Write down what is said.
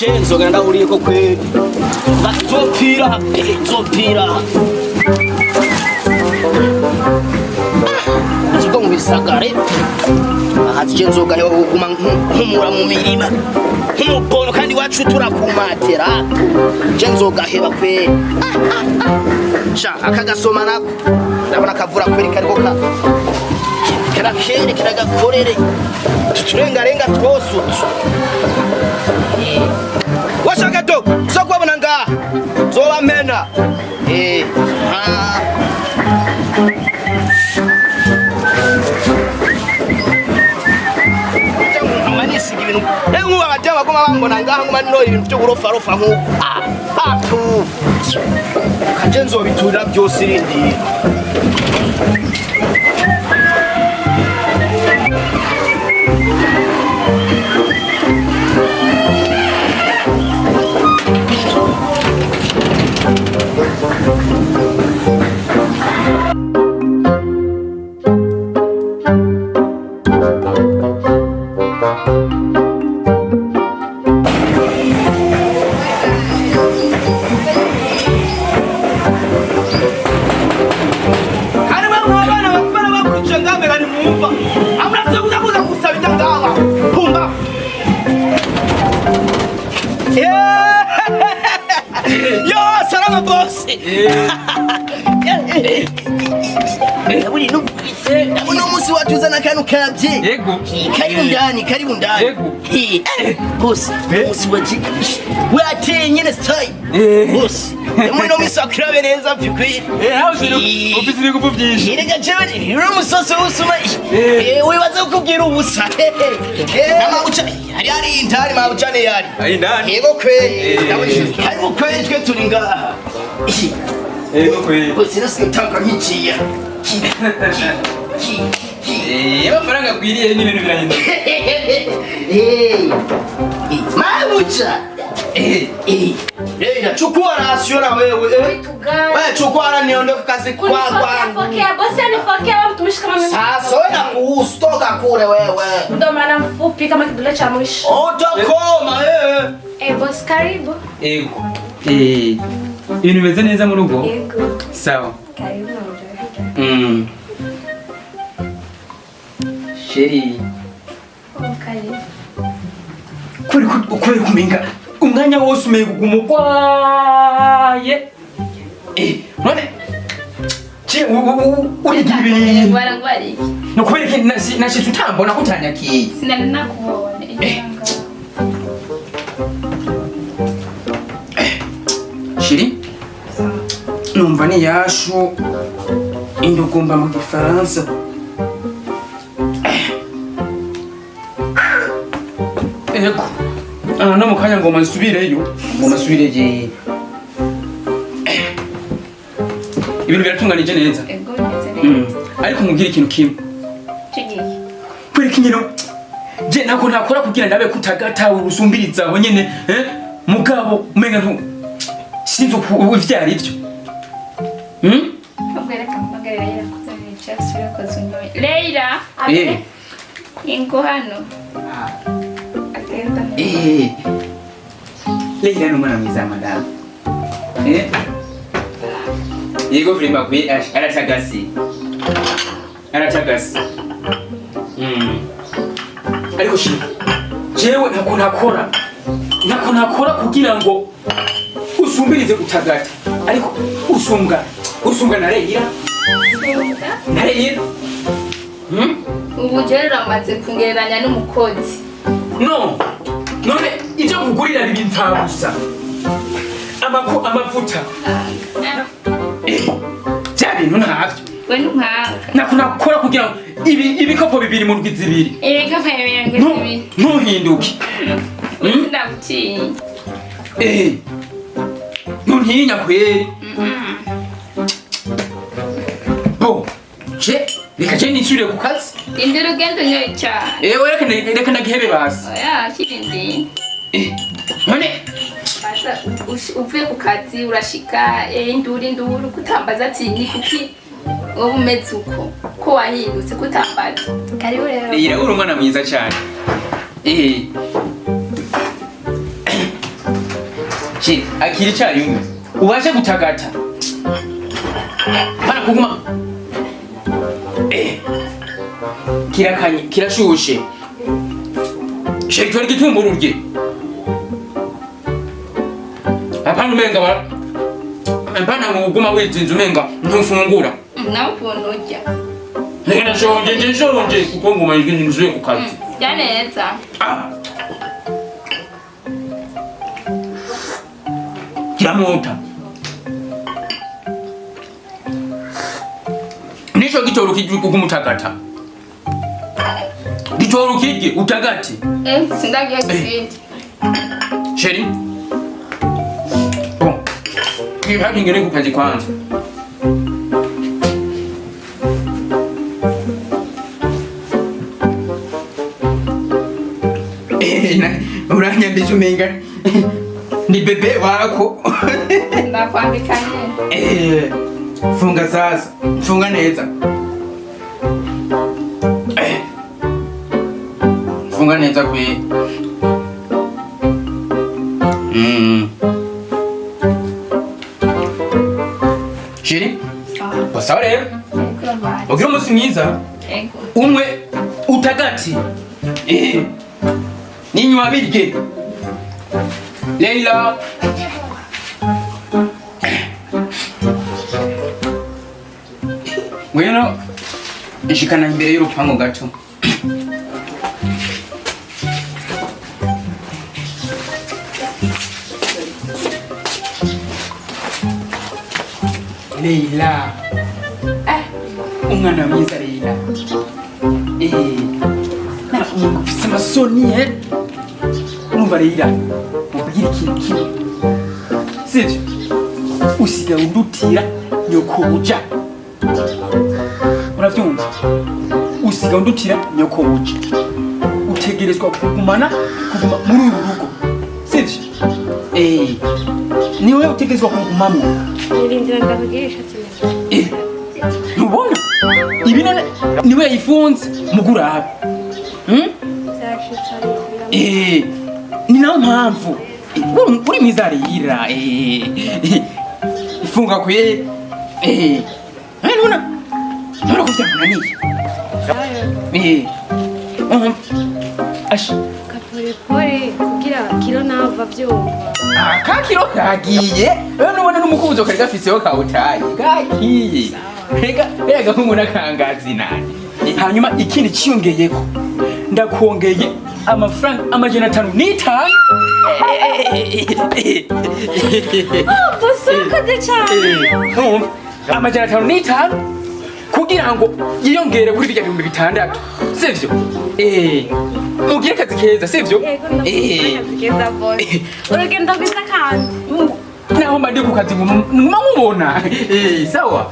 Shenzo ganda uriko kweli bazopira Aziko mu bisagare ahazije nzoga yo kuguma nkumura mu mirima nk'umubono kandi wacu turakumatera je nzoga heba kwe sha akagasoma nako ndabona kavura kweli kariko karakere kiragakorere tuturengarenga twose washaka to sokwabona ngaha zobamena amanisi ibintu nkuba bajya bagoma bambona ngaha nguma no ibintu byo gurofarofa nkuko kaje nzobitura byose irindi Yego. Karibu ndani. Boss, boss wajika. Wate nyene style. Boss. Mwe misakira beneza byukuri. Hauze ofisi iri kuvubyisha. Irega jewe, uri musoso usuma. Wibaza kubwira ubusa. Namaucha, ari intari mauchane yari. Ari ndani. Yego kwe. Karibu kwe twe turi ngaha. Yego kwe. Boss nasitanka nkiciya. Amafaranga akwiriye n'ibintu birahindura. Mabucha. Chukua rasio na wewe. Wewe chukua niondoke kazi kwa. Fokea bosi anifokea wewe mtumishi kama mimi. Sasa wewe nakuhusu toka kule wewe. Ndio maana mfupi kama kidole cha mwisho. Utakoma wewe. Bosi karibu. Ego. Ibintu bimeze neza mu rugo? Ego. Sawa. Karibu na Sheri. Karibu. Kuri kuminga umwanya wose umeye kugumugwaye. None je urigira ibintu Warangwari. no kubereka nashitse utambona kutanyakiye. Sinari nakubona. Sheri. Numva ni yashu indugumba mu Gifaransa. Ego. No mukanya ngoma nsubireyo. Ngoma nsubireye. Ibintu biratunganije neza. Ego neza. Ariko mubwira ikintu kimwe. Tugiye. Kwereka inkino. Je nako nakora kugira ndabe kutagata urusumbiriza aho nyene, mugabo umenga ntu sinzo uvyara ivyo. Mbwira Leila kuzana chefs yako zunyoye. Leila. Ingo hano. Leila no mwana mwiza madam. Yego vrema kwe aratagasi. Ariko shi jewe nako nakora kugira ngo usumbirize kutagata. Ariko usumbwa na Leila. Na Leila. Ubu jero amaze kungereranya n'umukozi. No. None ivyo kugurira bibintabusa. Amavuta. Cyane ntavyo. We ntunkanga. Nako nakora kugira ngo ibikopo bibiri mu ndwi zibiri. Ibikopo yange zibiri. Ntuhinduke. Ndagutinya. Ntuntinya kweri. Bo. Reka je nisubire ku kazi. Indira ugenda unyoye cyane. Reka ndagihebe basi. Oya kirindi. None uvuye ku kazi urashika induru kutambaza ati ni kuki wowe umeze uko ko wahindutse kutambaza. Karibu rero. Uri umwana mwiza cyane. sheri akira icyayi unywe ubashe gutagata pana kuguma kirakanye kirashushe sheri tora igitumburu urye apana umenga apana muguma wizinze umenga ntufungura nawe ukuntu urya nshonje kuko nguma igindi nzuye ku kazi rya neza kiramota nico gitoro kijwe kugumutagata gitoro kijye utagati sindagiye kindi sheri bon kihabi ngene ku kazi kwanza uranyambije umenga ni bebe wako ndakwambikanye funga sasa funga neza funga neza kwe shiri sawa rero ugira umunsi mwiza umwe utagati ninywa birye Leila ngwino ishikana imbere y'urupango gato Leila umwana mwiza Leila ufise amasoni urumva Leila mubwire ikintu kimwe sivyo usiga undutira nyokobuja uravyumva usiga undutira nyokobuja utegerezwa kuguma muri uru rugo sivyo niwe utegerezwa kugumamwo nirindira ndavugisha ati ntubona ibi none niwe yayifunze mugurabe ni nayo mpamvu uri mwiza Leila ifunga kwe nona ko vyakunaniye kaporepore kugira kiro nava vyumva ka kiro kagiye nubona n'umukubuzo kari gafiseho kawutaye kagiye rega nk'umuntu akangazi nani hanyuma ikindi ciyongeyeko ndakongeye amafaranga 505 busukoze cyane 505 kugira ngo yiyongere kuri bijya 600 sivyo mugire kazi keza sivyo keza boss urugendo rwiza kandi naho mba ndi ku kazi nguma nkubona sawa